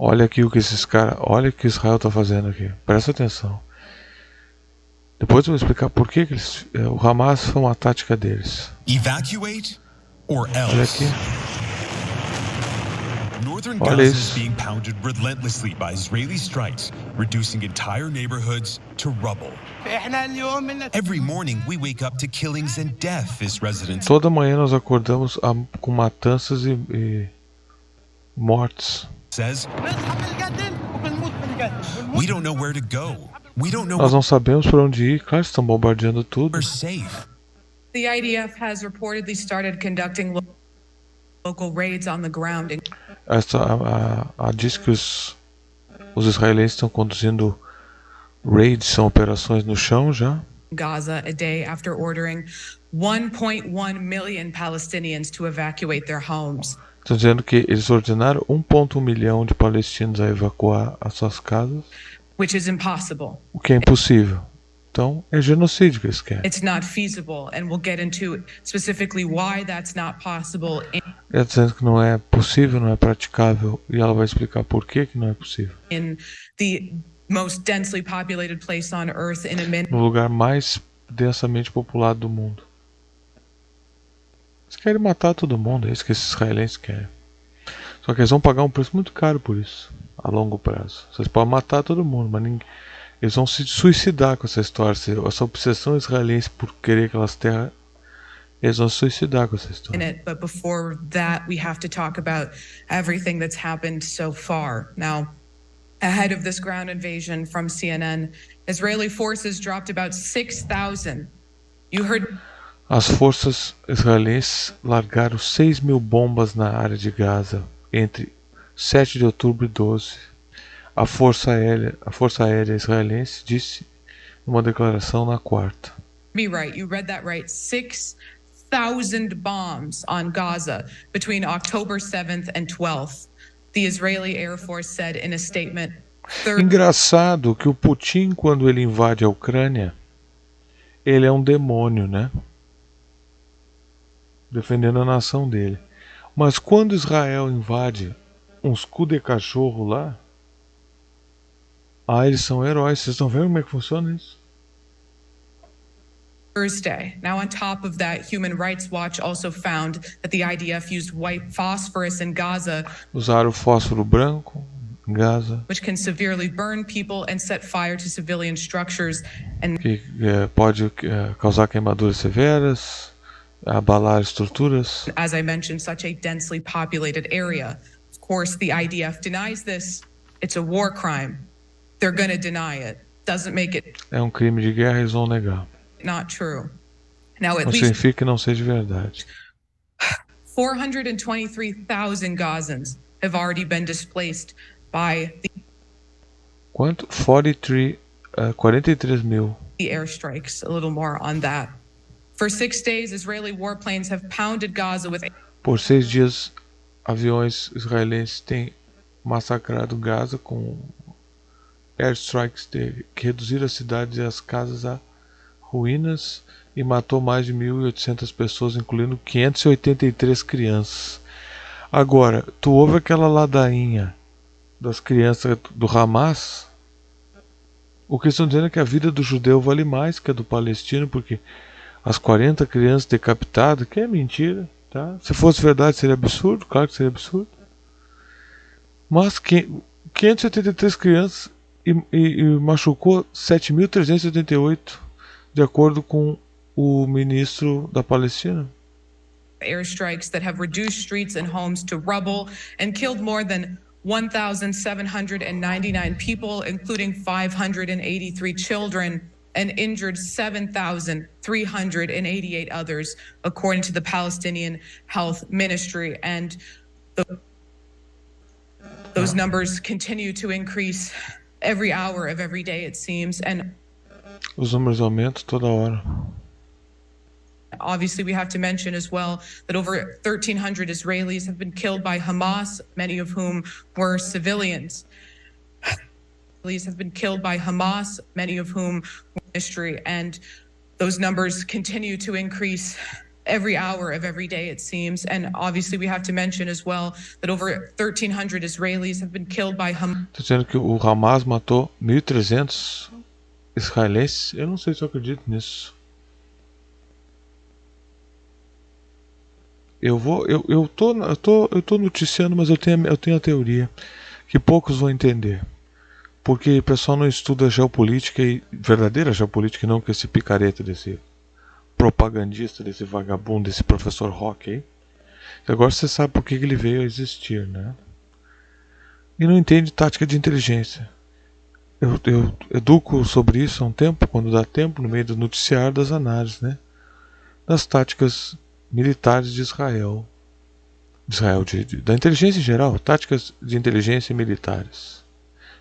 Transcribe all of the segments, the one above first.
Olha aqui o que esses caras, olha o que Israel está fazendo aqui. Presta atenção. Depois eu vou explicar por que o Hamas foi uma tática deles. Evacuate or Olha aqui. else. Northern Olha Gaza is isso. being pounded relentlessly by Israeli strikes, reducing entire neighborhoods to rubble. Every morning we wake up to killings and death as residents. Toda manhã nós acordamos com matanças e mortes. Says we don't know where to go. We don't know Nós não sabemos para onde ir. Claro, estão bombardeando tudo. we're safe. The IDF has reportedly started conducting local raids on the ground in Diz que os israelenses estão conduzindo raids, são operações no chão já. Gaza a day after ordering 1.1 million Palestinians to evacuate their homes. Estão dizendo que eles ordenaram 1,1 milhão de palestinos a evacuar as suas casas. Which is impossible. O que é impossível. Então, é genocídio que eles querem. It's not feasible, and we'll get into specifically why that's not possible. Ela está dizendo que não é possível, não é praticável, e ela vai explicar por que não é possível. In the most densely populated place on Earth, no lugar mais densamente populado do mundo. Eles querem matar todo mundo, é isso que esses israelenses querem. Só que eles vão pagar um preço muito caro por isso, a longo prazo. Vocês podem matar todo mundo, mas ninguém... Eles vão se suicidar com essa história. Essa obsessão israelense por querer aquelas terras, eles vão se suicidar com essa história. But before that, we have to talk about everything that's happened so far. Now, ahead of this ground invasion from CNN, Israeli forces dropped about 6,000. You heard. As forças israelenses largaram 6.000 bombas na área de Gaza entre 7 de outubro e 12. A Força Aérea Israelense disse numa declaração na quarta. Be right, you read that right. 6,000 bombs on Gaza between October 7th and 12th. The Israeli Air Force said in a statement. Engraçado que o Putin, quando ele invade a Ucrânia, ele é um demônio, né? Defendendo a nação dele. Mas quando Israel invade uns cu de cachorro lá, eles são heróis. Vocês estão vendo como é que funciona isso? Thursday. Now, on top of that, Human Rights Watch also found that the IDF used white phosphorus in Gaza. Usaram fósforo branco em Gaza, which can severely burn people and set fire to civilian structures, and que pode causar queimaduras severas, abalar estruturas. As I mentioned, such a densely populated area. Of course, the IDF denies this. It's a war crime. They're going to deny it. Doesn't make it. É um crime de guerra, eles vão negar. Not true. Now, at não least significa que não seja verdade. 423,000 Gazans have already been displaced by the Quanto? 43 mil. The airstrikes. A little more on that. For 6 days, Israeli warplanes have pounded Gaza with. Por 6 dias, aviões israelenses têm massacrado Gaza com airstrikes que reduziram a cidade e as casas a ruínas e matou mais de 1.800 pessoas, incluindo 583 crianças. Agora, tu ouve aquela ladainha das crianças do Hamas? O que estão dizendo é que a vida do judeu vale mais que a do palestino, porque as 40 crianças decapitadas, que é mentira, tá? Se fosse verdade seria absurdo, claro que seria absurdo. Mas 583 crianças e machucou 7.388, de acordo com o ministro da Palestina. Airstrikes that have reduced streets and homes to rubble and killed more than 1,799 people, including 583 children, and injured 7,388 others, according to the Palestinian Health Ministry. And those numbers continue to increase every hour of every day, it seems. And os números aumentam toda hora. Obviously, we have to mention as well that over 1,300 Israelis have been killed by Hamas, many of whom were civilians. Israelis have been killed by Hamas, many of whom were ministry, and those numbers continue to increase every hour of every day, it seems. And obviously we have to mention as well that over 1,300 Israelis have been killed by Hamas. Tá dizendo que o Hamas matou 1.300 israelenses. Eu não sei se eu acredito nisso. Eu tô noticiando, mas eu tenho a teoria que poucos vão entender. Porque o pessoal não estuda geopolítica, e verdadeira geopolítica, e não com esse picareta desse propagandista, desse vagabundo, desse professor Rock aí. Agora você sabe por que ele veio a existir, né? E não entende tática de inteligência. Eu educo sobre isso há um tempo, quando dá tempo, no meio do noticiário, das análises, né? Das táticas militares de Israel. Da inteligência em geral, táticas de inteligência militares.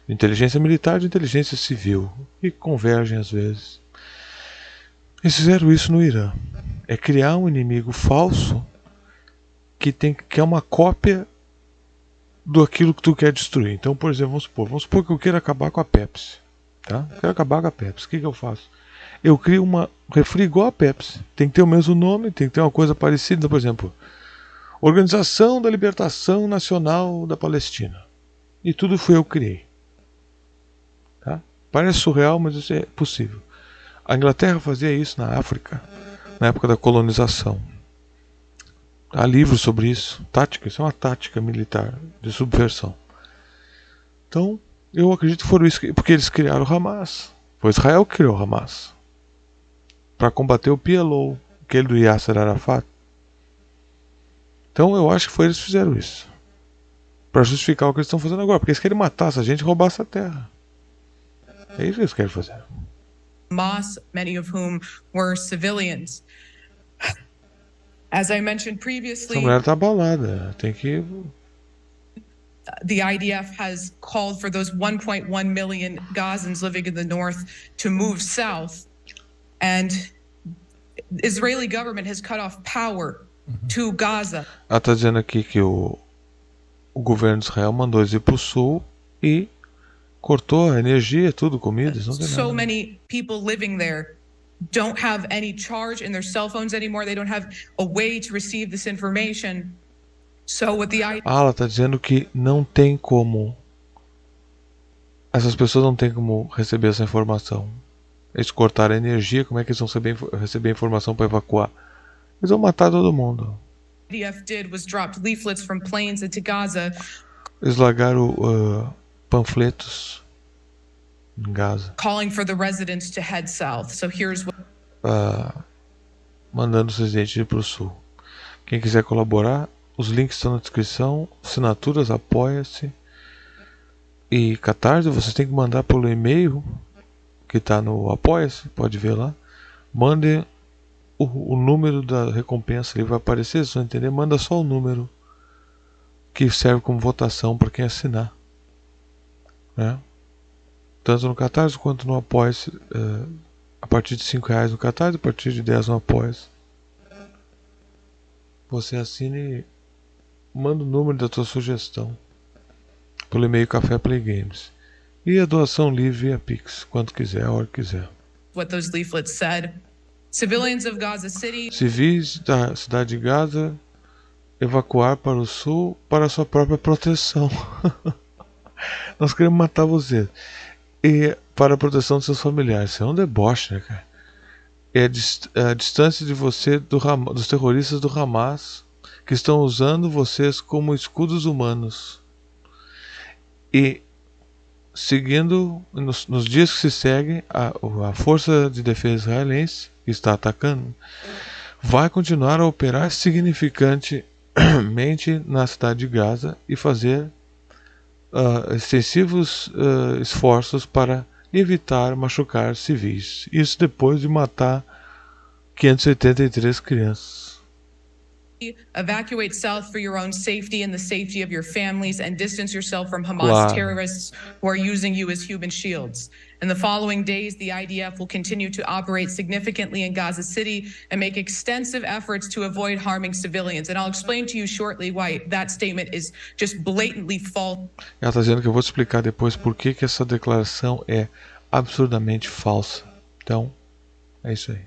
De inteligência militar e de inteligência civil. E convergem às vezes. Eles fizeram isso no Irã. É criar um inimigo falso que é uma cópia do aquilo que tu quer destruir. Então, por exemplo, vamos supor que eu quero acabar com a Pepsi. Tá? Eu quero acabar com a Pepsi. O que eu faço? Eu crio uma refri igual a Pepsi. Tem que ter o mesmo nome, tem que ter uma coisa parecida. Então, por exemplo, Organização da Libertação Nacional da Palestina. E tudo foi eu que criei. Tá? Parece surreal, mas isso é possível. A Inglaterra fazia isso na África, na época da colonização. Há livros sobre isso. Tática, isso é uma tática militar de subversão. Então, eu acredito que foram isso, porque eles criaram o Hamas. Foi Israel que criou o Hamas. Para combater o PLO, aquele do Yasser Arafat. Então, eu acho que foi eles que fizeram isso. Para justificar o que eles estão fazendo agora. Porque eles querem matar essa gente e roubar essa terra. É isso que eles querem fazer. Hamas, many of whom were civilians. As I mentioned previously, essa mulher tá abalada, tem que... The IDF has called for those 1.1 million Gazans living in the north to move south, and the Israeli government has cut off power to Gaza. Ela tá dizendo aqui que o governo de Israel mandou eles ir pro sul e cortou a energia, tudo, comidas, não tem nada. So many people living there don't have any charge in their cell phones anymore. They don't have a way to receive this information. So what the ela tá dizendo que não tem como. Essas pessoas não têm como receber essa informação. Eles cortaram a energia, como é que eles vão receber a informação para evacuar? Eles vão matar todo mundo. IDF did was dropped leaflets from planes into Gaza. Eles largaram panfletos em Gaza, calling for the residents to head south. So here's what mandando os residentes ir para o sul. Quem quiser colaborar, os links estão na descrição, assinaturas, apoia-se e Catarse, vocês têm que mandar pelo e-mail que está no apoia-se, pode ver lá. Mandem o número da recompensa, ele vai aparecer, vocês vão entender, manda só o número que serve como votação para quem assinar, né? Tanto no Catarse quanto no apoia-se, a partir de R$5 no Catarse, a partir de 10 no apoia-se. Você assina e manda o número da tua sugestão pelo e-mail Café Play Games. E a doação livre via Pix, quando quiser, a hora que quiser. What those leaflets said. Civilians of Gaza City. Civis da cidade de Gaza evacuar para o sul para sua própria proteção. Nós queremos matar você. E para a proteção de seus familiares. Isso é um deboche, né, cara? É a distância de você dos terroristas do Hamas que estão usando vocês como escudos humanos. E seguindo, nos dias que se seguem, a Força de Defesa Israelense, que está atacando, vai continuar a operar significantemente na cidade de Gaza e fazer extensivos esforços para evitar machucar civis. Isso depois de matar 583 crianças. Evacuate south for your own safety and the safety of your families and distance yourself from Hamas terrorists who are using you as human shields. In the following days, the IDF will continue to operate significantly in Gaza City and make extensive efforts to avoid harming civilians. And I'll explain to you shortly why that statement is just blatantly false. Ela está dizendo que eu vou te explicar depois por que essa declaração é absurdamente falsa. Então, é isso aí.